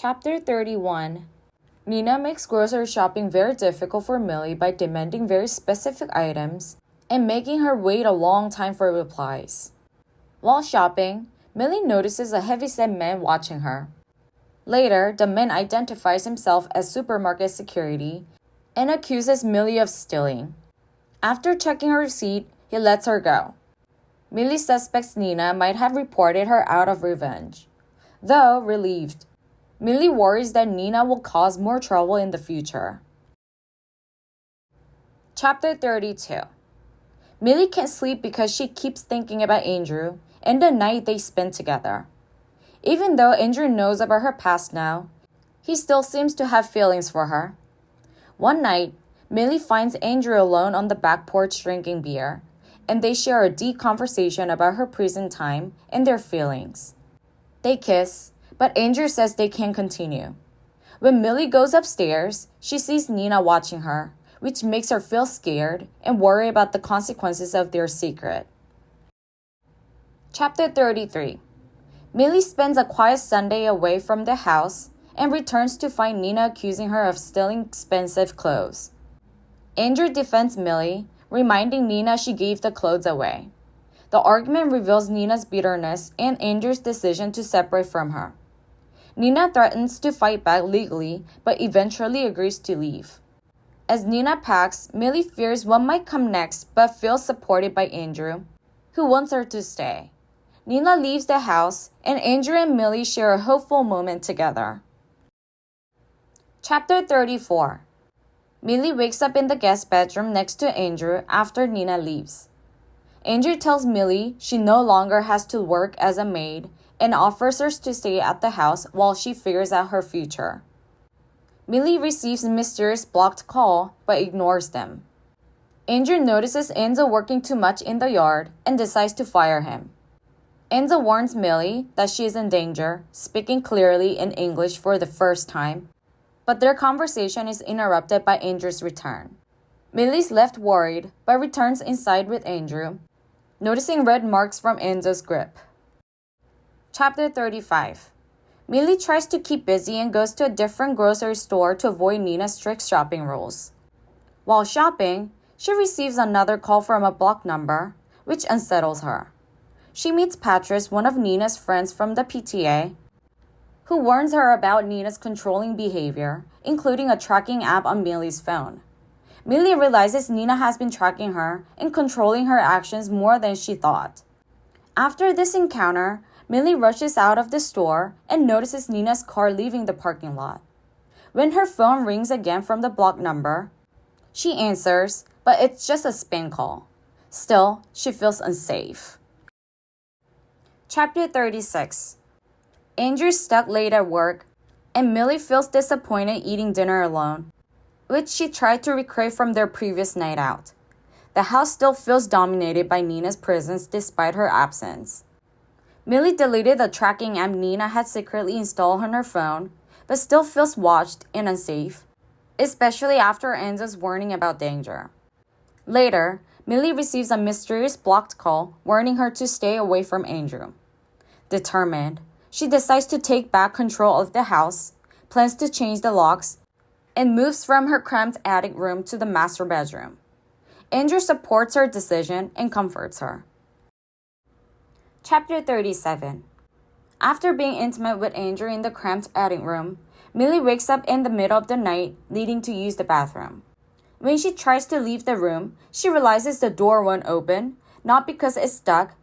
Chapter 31. Nina makes grocery shopping very difficult for Millie by demanding very specific items and making her wait a long time for replies. While shopping, Millie notices a heavy-set man watching her. Later, the man identifies himself as supermarket security and accuses Millie of stealing. After checking her receipt, he lets her go. Millie suspects Nina might have reported her out of revenge. Though relieved, Millie worries that Nina will cause more trouble in the future. Chapter 32. Millie can't sleep because she keeps thinking about Andrew and the night they spent together. Even though Andrew knows about her past now, he still seems to have feelings for her. One night, Millie finds Andrew alone on the back porch drinking beer, and they share a deep conversation about her prison time and their feelings. They kiss, but Andrew says they can't continue. When Millie goes upstairs, she sees Nina watching her, which makes her feel scared and worry about the consequences of their secret. Chapter 33. Millie spends a quiet Sunday away from the house and returns to find Nina accusing her of stealing expensive clothes. Andrew defends Millie, reminding Nina she gave the clothes away. The argument reveals Nina's bitterness and Andrew's decision to separate from her. Nina threatens to fight back legally, but eventually agrees to leave. As Nina packs, Millie fears what might come next, but feels supported by Andrew, who wants her to stay. Nina leaves the house, and Andrew and Millie share a hopeful moment together. Chapter 34. Millie wakes up in the guest bedroom next to Andrew after Nina leaves. Andrew tells Millie she no longer has to work as a maid and offers her to stay at the house while she figures out her future. Millie receives a mysterious blocked call but ignores them. Andrew notices Enzo working too much in the yard and decides to fire him. Enzo warns Millie that she is in danger, speaking clearly in English for the first time, but their conversation is interrupted by Andrew's return. Millie's left worried but returns inside with Andrew, noticing red marks from Enzo's grip. Chapter 35. Millie tries to keep busy and goes to a different grocery store to avoid Nina's strict shopping rules. While shopping, she receives another call from a blocked number, which unsettles her. She meets Patrice, one of Nina's friends from the PTA, who warns her about Nina's controlling behavior, including a tracking app on Millie's phone. Millie realizes Nina has been tracking her and controlling her actions more than she thought. After this encounter, Millie rushes out of the store and notices Nina's car leaving the parking lot. When her phone rings again from the blocked number, she answers, but it's just a spam call. Still, she feels unsafe. Chapter 36. Andrew's stuck late at work, and Millie feels disappointed eating dinner alone, which she tried to recreate from their previous night out. The house still feels dominated by Nina's presence despite her absence. Millie deleted the tracking app Nina had secretly installed on her phone, but still feels watched and unsafe, especially after Enzo's warning about danger. Later, Millie receives a mysterious blocked call warning her to stay away from Andrew. Determined, she decides to take back control of the house, plans to change the locks, and moves from her cramped attic room to the master bedroom. Andrew supports her decision and comforts her. Chapter 37. After being intimate with Andrew in the cramped attic room, Millie wakes up in the middle of the night, needing to use the bathroom. When she tries to leave the room, she realizes the door won't open, not because it's stuck,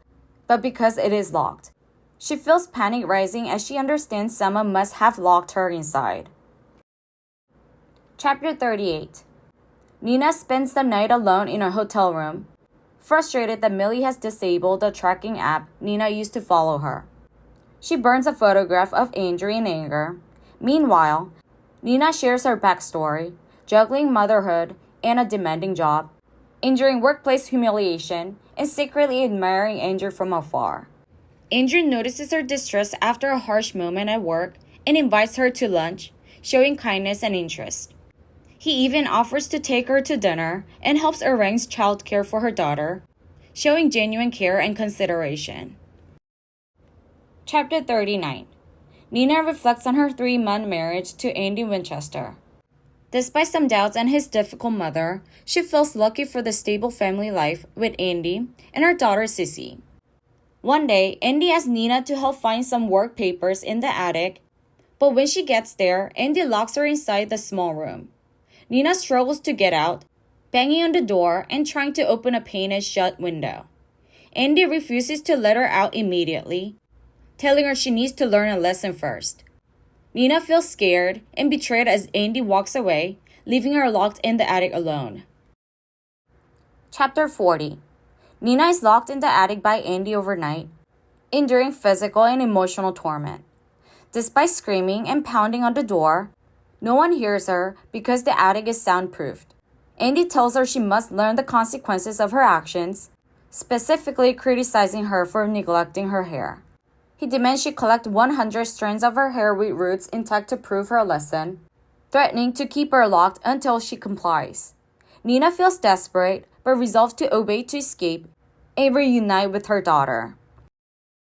but because it is locked. She feels panic rising as she understands someone must have locked her inside. Chapter 38. Nina spends the night alone in a hotel room, frustrated that Millie has disabled the tracking app Nina used to follow her. She burns a photograph of Andrew in anger. Meanwhile, Nina shares her backstory, juggling motherhood and a demanding job, enduring workplace humiliation, and secretly admiring Andrew from afar. Andrew notices her distress after a harsh moment at work and invites her to lunch, showing kindness and interest. He even offers to take her to dinner and helps arrange childcare for her daughter, showing genuine care and consideration. Chapter 39. Nina reflects on her 3-month marriage to Andy Winchester. Despite some doubts and his difficult mother, she feels lucky for the stable family life with Andy and her daughter Sissy. One day, Andy asks Nina to help find some work papers in the attic, but when she gets there, Andy locks her inside the small room. Nina struggles to get out, banging on the door and trying to open a painted shut window. Andy refuses to let her out immediately, telling her she needs to learn a lesson first. Nina feels scared and betrayed as Andy walks away, leaving her locked in the attic alone. Chapter 40. Nina is locked in the attic by Andy overnight, enduring physical and emotional torment. Despite screaming and pounding on the door, no one hears her because the attic is soundproofed. Andy tells her she must learn the consequences of her actions, specifically criticizing her for neglecting her hair. He demands she collect 100 strands of her hair with roots intact to prove her lesson, threatening to keep her locked until she complies. Nina feels desperate but resolves to obey to escape and reunite with her daughter.